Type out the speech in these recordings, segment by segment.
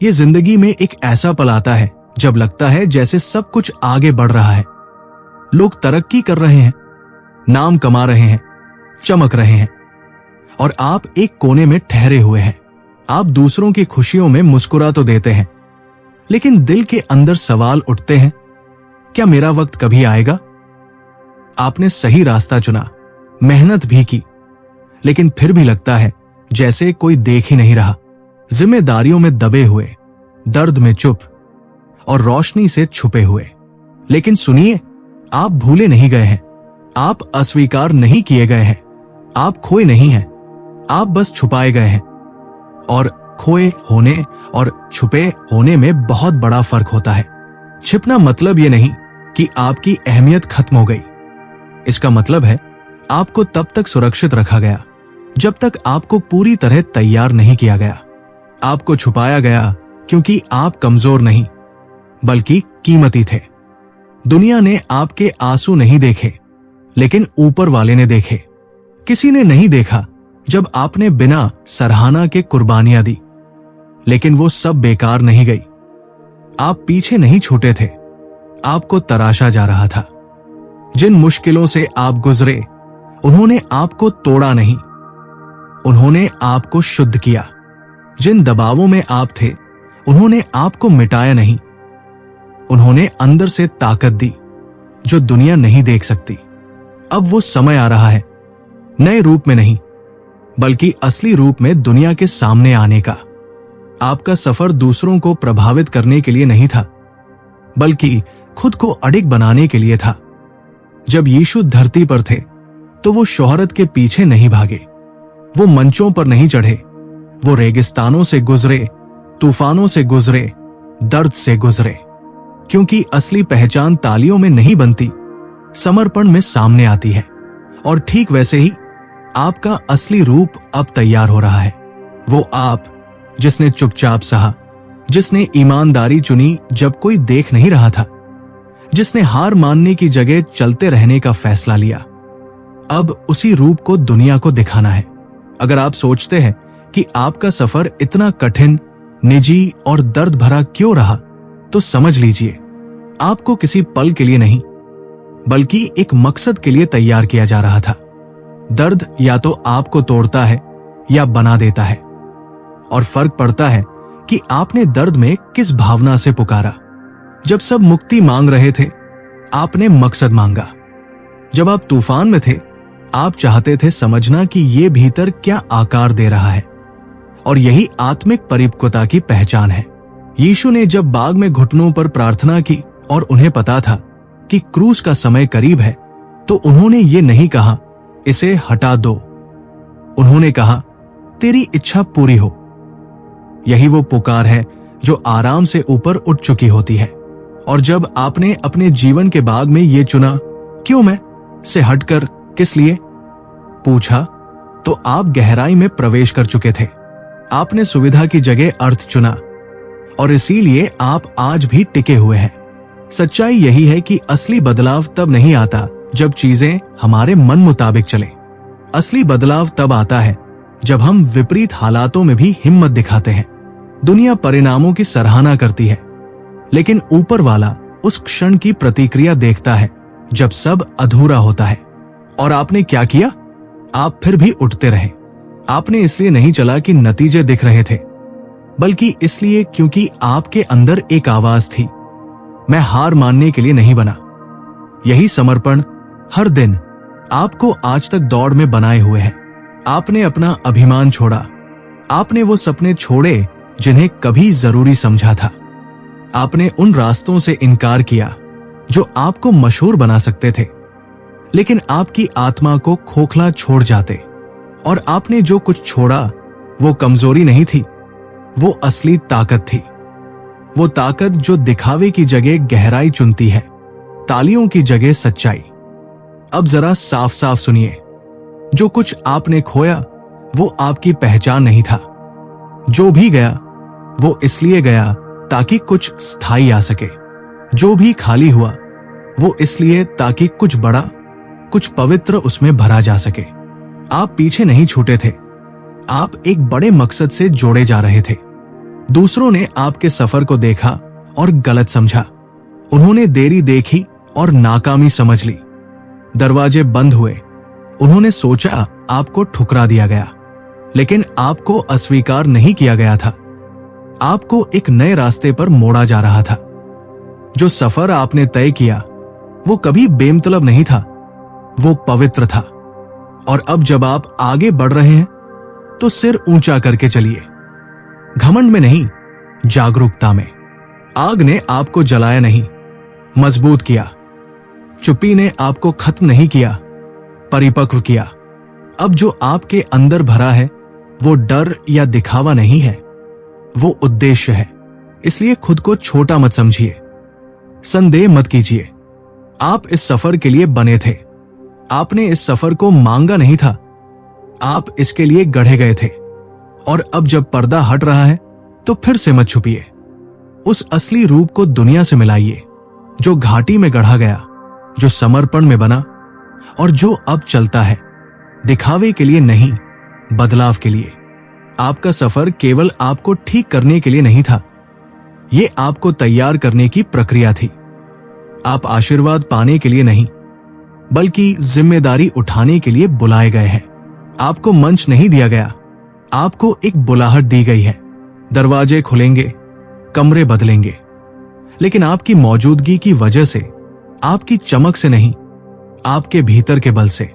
ये जिंदगी में एक ऐसा पल आता है जब लगता है जैसे सब कुछ आगे बढ़ रहा है। लोग तरक्की कर रहे हैं, नाम कमा रहे हैं, चमक रहे हैं, और आप एक कोने में ठहरे हुए हैं। आप दूसरों की खुशियों में मुस्कुरा तो देते हैं, लेकिन दिल के अंदर सवाल उठते हैं, क्या मेरा वक्त कभी आएगा? आपने सही रास्ता चुना, मेहनत भी की, लेकिन फिर भी लगता है जैसे कोई देख ही नहीं रहा। जिम्मेदारियों में दबे हुए, दर्द में चुप और रोशनी से छुपे हुए। लेकिन सुनिए, आप भूले नहीं गए हैं, आप अस्वीकार नहीं किए गए हैं, आप खोए नहीं हैं, आप बस छुपाए गए हैं। और खोए होने और छुपे होने में बहुत बड़ा फर्क होता है। छिपना मतलब ये नहीं कि आपकी अहमियत खत्म हो गई। इसका मतलब है आपको तब तक सुरक्षित रखा गया जब तक आपको पूरी तरह तैयार नहीं किया गया। आपको छुपाया गया क्योंकि आप कमजोर नहीं बल्कि कीमती थे। दुनिया ने आपके आंसू नहीं देखे, लेकिन ऊपर वाले ने देखे। किसी ने नहीं देखा जब आपने बिना सराहना के कुर्बानियां दी, लेकिन वो सब बेकार नहीं गई। आप पीछे नहीं छूटे थे, आपको तराशा जा रहा था। जिन मुश्किलों से आप गुजरे, उन्होंने आपको तोड़ा नहीं, उन्होंने आपको शुद्ध किया। जिन दबावों में आप थे, उन्होंने आपको मिटाया नहीं, उन्होंने अंदर से ताकत दी जो दुनिया नहीं देख सकती। अब वो समय आ रहा है, नए रूप में नहीं बल्कि असली रूप में दुनिया के सामने आने का। आपका सफर दूसरों को प्रभावित करने के लिए नहीं था, बल्कि खुद को अडिग बनाने के लिए था। जब यीशु धरती पर थे, तो वो शोहरत के पीछे नहीं भागे, वो मंचों पर नहीं चढ़े, वो रेगिस्तानों से गुजरे, तूफानों से गुजरे, दर्द से गुजरे। क्योंकि असली पहचान तालियों में नहीं बनती, समर्पण में सामने आती है। और ठीक वैसे ही आपका असली रूप अब तैयार हो रहा है। वो आप जिसने चुपचाप सहा, जिसने ईमानदारी चुनी जब कोई देख नहीं रहा था, जिसने हार मानने की जगह चलते रहने का फैसला लिया, अब उसी रूप को दुनिया को दिखाना है। अगर आप सोचते हैं कि आपका सफर इतना कठिन, निजी और दर्द भरा क्यों रहा, तो समझ लीजिए, आपको किसी पल के लिए नहीं बल्कि एक मकसद के लिए तैयार किया जा रहा था। दर्द या तो आपको तोड़ता है या बना देता है, और फर्क पड़ता है कि आपने दर्द में किस भावना से पुकारा। जब सब मुक्ति मांग रहे थे, आपने मकसद मांगा। जब आप तूफान में थे, आप चाहते थे समझना कि ये भीतर क्या आकार दे रहा है, और यही आत्मिक परिपक्वता की पहचान है। यीशु ने जब बाग में घुटनों पर प्रार्थना की और उन्हें पता था कि क्रूस का समय करीब है, तो उन्होंने ये नहीं कहा, इसे हटा दो। उन्होंने कहा, तेरी इच्छा पूरी हो। यही वो पुकार है जो आराम से ऊपर उठ चुकी होती है। और जब आपने अपने जीवन के बाग में ये चुना, क्यों मैं से हटकर किस लिए पूछा, तो आप गहराई में प्रवेश कर चुके थे। आपने सुविधा की जगह अर्थ चुना, और इसीलिए आप आज भी टिके हुए हैं। सच्चाई यही है कि असली बदलाव तब नहीं आता जब चीजें हमारे मन मुताबिक चले। असली बदलाव तब आता है जब हम विपरीत हालातों में भी हिम्मत दिखाते हैं। दुनिया परिणामों की सराहना करती है, लेकिन ऊपर वाला उस क्षण की प्रतिक्रिया देखता है जब सब अधूरा होता है। और आपने क्या किया? आप फिर भी उठते रहे। आपने इसलिए नहीं चला कि नतीजे दिख रहे थे, बल्कि इसलिए क्योंकि आपके अंदर एक आवाज थी, मैं हार मानने के लिए नहीं बना। यही समर्पण हर दिन आपको आज तक दौड़ में बनाए हुए है। आपने अपना अभिमान छोड़ा, आपने वो सपने छोड़े जिन्हें कभी जरूरी समझा था। आपने उन रास्तों से इनकार किया जो आपको मशहूर बना सकते थे, लेकिन आपकी आत्मा को खोखला छोड़ जाते। और आपने जो कुछ छोड़ा, वो कमजोरी नहीं थी, वो असली ताकत थी। वो ताकत जो दिखावे की जगह गहराई चुनती है, तालियों की जगह सच्चाई। अब जरा साफ साफ सुनिए, जो कुछ आपने खोया वो आपकी पहचान नहीं था। जो भी गया वो इसलिए गया ताकि कुछ स्थायी आ सके। जो भी खाली हुआ वो इसलिए ताकि कुछ बड़ा, कुछ पवित्र उसमें भरा जा सके। आप पीछे नहीं छूटे थे, आप एक बड़े मकसद से जोड़े जा रहे थे। दूसरों ने आपके सफर को देखा और गलत समझा। उन्होंने देरी देखी और नाकामी समझ ली। दरवाजे बंद हुए। उन्होंने सोचा आपको ठुकरा दिया गया, लेकिन आपको अस्वीकार नहीं किया गया था। आपको एक नए रास्ते पर मोड़ा जा रहा था। जो सफर आपने तय किया वो कभी बेमतलब नहीं था, वो पवित्र था। और अब जब आप आगे बढ़ रहे हैं तो सिर ऊंचा करके चलिए, घमंड में नहीं, जागरूकता में। आग ने आपको जलाया नहीं, मजबूत किया। चुप्पी ने आपको खत्म नहीं किया, परिपक्व किया। अब जो आपके अंदर भरा है वो डर या दिखावा नहीं है, वो उद्देश्य है। इसलिए खुद को छोटा मत समझिए, संदेह मत कीजिए। आप इस सफर के लिए बने थे। आपने इस सफर को मांगा नहीं था, आप इसके लिए गढ़े गए थे। और अब जब पर्दा हट रहा है तो फिर से मत छुपिए। उस असली रूप को दुनिया से मिलाइए, जो घाटी में गढ़ा गया, जो समर्पण में बना और जो अब चलता है, दिखावे के लिए नहीं, बदलाव के लिए। आपका सफर केवल आपको ठीक करने के लिए नहीं था, ये आपको तैयार करने की प्रक्रिया थी। आप आशीर्वाद पाने के लिए नहीं, बल्कि जिम्मेदारी उठाने के लिए बुलाए गए हैं। आपको मंच नहीं दिया गया, आपको एक बुलाहट दी गई है। दरवाजे खुलेंगे, कमरे बदलेंगे, लेकिन आपकी मौजूदगी की वजह से, आपकी चमक से नहीं, आपके भीतर के बल से।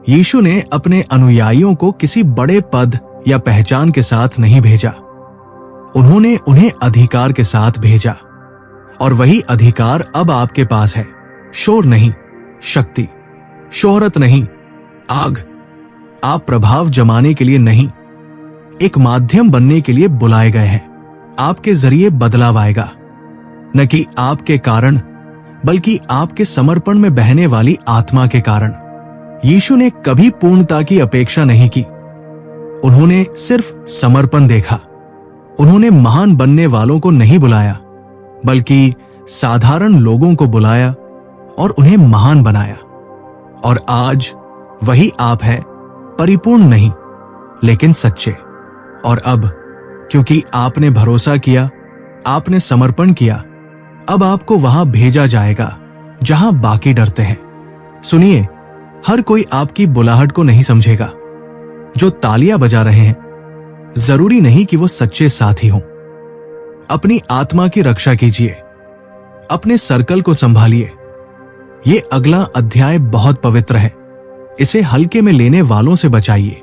यीशु ने अपने अनुयायियों को किसी बड़े पद या पहचान के साथ नहीं भेजा, उन्होंने उन्हें अधिकार के साथ भेजा। और वही अधिकार अब आपके पास है। शोर नहीं, शक्ति। शोहरत नहीं, आग। आप प्रभाव जमाने के लिए नहीं, एक माध्यम बनने के लिए बुलाए गए हैं। आपके जरिए बदलाव आएगा, न कि आपके कारण, बल्कि आपके समर्पण में बहने वाली आत्मा के कारण। यीशु ने कभी पूर्णता की अपेक्षा नहीं की, उन्होंने सिर्फ समर्पण देखा। उन्होंने महान बनने वालों को नहीं बुलाया, बल्कि साधारण लोगों को बुलाया और उन्हें महान बनाया। और आज वही आप है, परिपूर्ण नहीं, लेकिन सच्चे। और अब क्योंकि आपने भरोसा किया, आपने समर्पण किया, अब आपको वहां भेजा जाएगा जहां बाकी डरते हैं। सुनिए, हर कोई आपकी बुलाहट को नहीं समझेगा। जो तालियां बजा रहे हैं, जरूरी नहीं कि वो सच्चे साथी हों। अपनी आत्मा की रक्षा कीजिए, अपने सर्कल को संभालिए। ये अगला अध्याय बहुत पवित्र है, इसे हल्के में लेने वालों से बचाइए।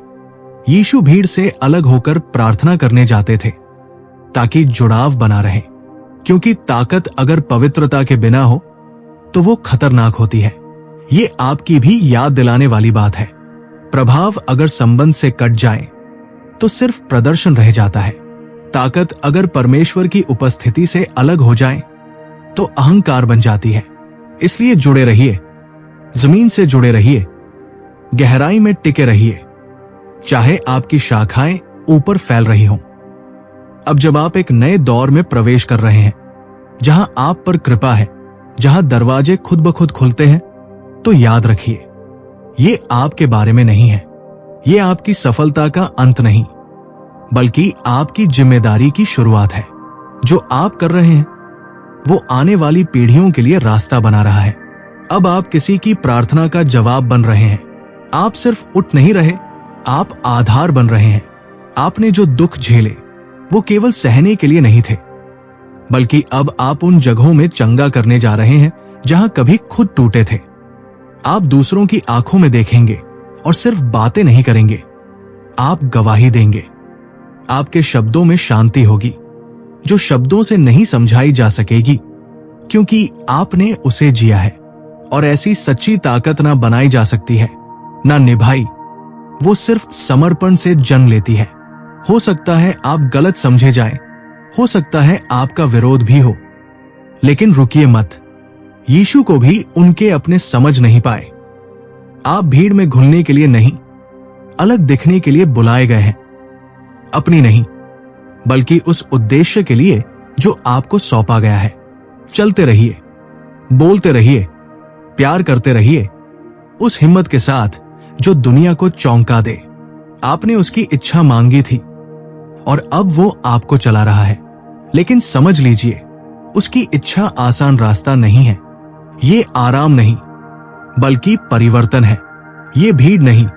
यीशु भीड़ से अलग होकर प्रार्थना करने जाते थे ताकि जुड़ाव बना रहे, क्योंकि ताकत अगर पवित्रता के बिना हो तो वो खतरनाक होती है। ये आपकी भी याद दिलाने वाली बात है। प्रभाव अगर संबंध से कट जाए तो सिर्फ प्रदर्शन रह जाता है। ताकत अगर परमेश्वर की उपस्थिति से अलग हो जाए तो अहंकार बन जाती है। इसलिए जुड़े रहिए, जमीन से जुड़े रहिए, गहराई में टिके रहिए, चाहे आपकी शाखाएं ऊपर फैल रही हों। अब जब आप एक नए दौर में प्रवेश कर रहे हैं, जहां आप पर कृपा है, जहां दरवाजे खुद ब खुद खुलते हैं, तो याद रखिए, ये आपके बारे में नहीं है, ये आपकी सफलता का अंत नहीं, बल्कि आपकी जिम्मेदारी की शुरुआत है। जो आप कर रहे हैं वो आने वाली पीढ़ियों के लिए रास्ता बना रहा है। अब आप किसी की प्रार्थना का जवाब बन रहे हैं। आप सिर्फ उठ नहीं रहे, आप आधार बन रहे हैं। आपने जो दुख झेले वो केवल सहने के लिए नहीं थे, बल्कि अब आप उन जगहों में चंगा करने जा रहे हैं जहां कभी खुद टूटे थे। आप दूसरों की आंखों में देखेंगे और सिर्फ बातें नहीं करेंगे, आप गवाही देंगे। आपके शब्दों में शांति होगी जो शब्दों से नहीं समझाई जा सकेगी, क्योंकि आपने उसे जिया है। और ऐसी सच्ची ताकत ना बनाई जा सकती है, ना निभाई, वो सिर्फ समर्पण से जन्म लेती है। हो सकता है आप गलत समझे जाएं, हो सकता है आपका विरोध भी हो, लेकिन रुकिए मत। यीशु को भी उनके अपने समझ नहीं पाए। आप भीड़ में घुलने के लिए नहीं, अलग दिखने के लिए बुलाए गए हैं। अपनी नहीं, बल्कि उस उद्देश्य के लिए जो आपको सौंपा गया है। चलते रहिए, बोलते रहिए, प्यार करते रहिए, उस हिम्मत के साथ जो दुनिया को चौंका दे। आपने उसकी इच्छा मांगी थी और अब वो आपको चला रहा है। लेकिन समझ लीजिए, उसकी इच्छा आसान रास्ता नहीं है। ये आराम नहीं, बल्कि परिवर्तन है। ये भीड़ नहीं,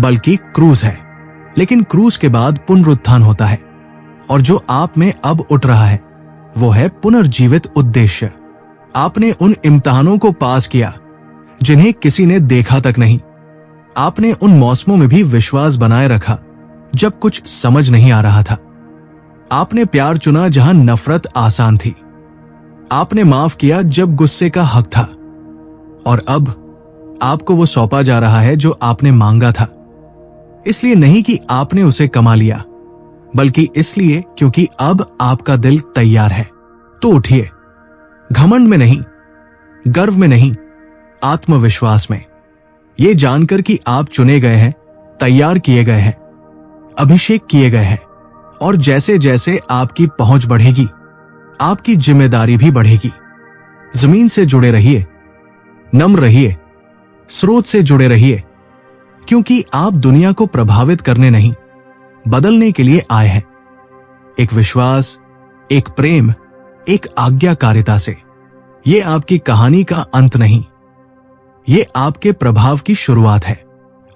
बल्कि क्रूज है। लेकिन क्रूज के बाद पुनरुत्थान होता है, और जो आप में अब उठ रहा है वो है पुनर्जीवित उद्देश्य। आपने उन इम्तिहानों को पास किया जिन्हें किसी ने देखा तक नहीं। आपने उन मौसमों में भी विश्वास बनाए रखा जब कुछ समझ नहीं आ रहा था। आपने प्यार चुना जहां नफरत आसान थी। आपने माफ किया जब गुस्से का हक था। और अब आपको वो सौंपा जा रहा है जो आपने मांगा था। इसलिए नहीं कि आपने उसे कमा लिया, बल्कि इसलिए क्योंकि अब आपका दिल तैयार है। तो उठिए, घमंड में नहीं, गर्व में नहीं, आत्मविश्वास में, ये जानकर कि आप चुने गए हैं, तैयार किए गए हैं, अभिषेक किए गए हैं। और जैसे जैसे आपकी पहुंच बढ़ेगी, आपकी जिम्मेदारी भी बढ़ेगी। जमीन से जुड़े रहिए, नम्र रहिए, स्रोत से जुड़े रहिए, क्योंकि आप दुनिया को प्रभावित करने नहीं, बदलने के लिए आए हैं। एक विश्वास, एक प्रेम, एक आज्ञाकारिता से। ये आपकी कहानी का अंत नहीं, ये आपके प्रभाव की शुरुआत है।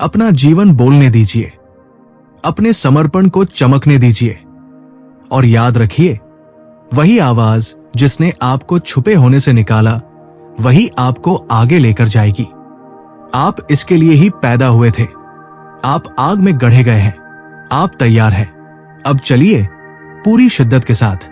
अपना जीवन बोलने दीजिए, अपने समर्पण को चमकने दीजिए, और याद रखिए, वही आवाज जिसने आपको छुपे होने से निकाला, वही आपको आगे लेकर जाएगी। आप इसके लिए ही पैदा हुए थे। आप आग में गढ़े गए हैं। आप तैयार हैं। अब चलिए पूरी शिद्दत के साथ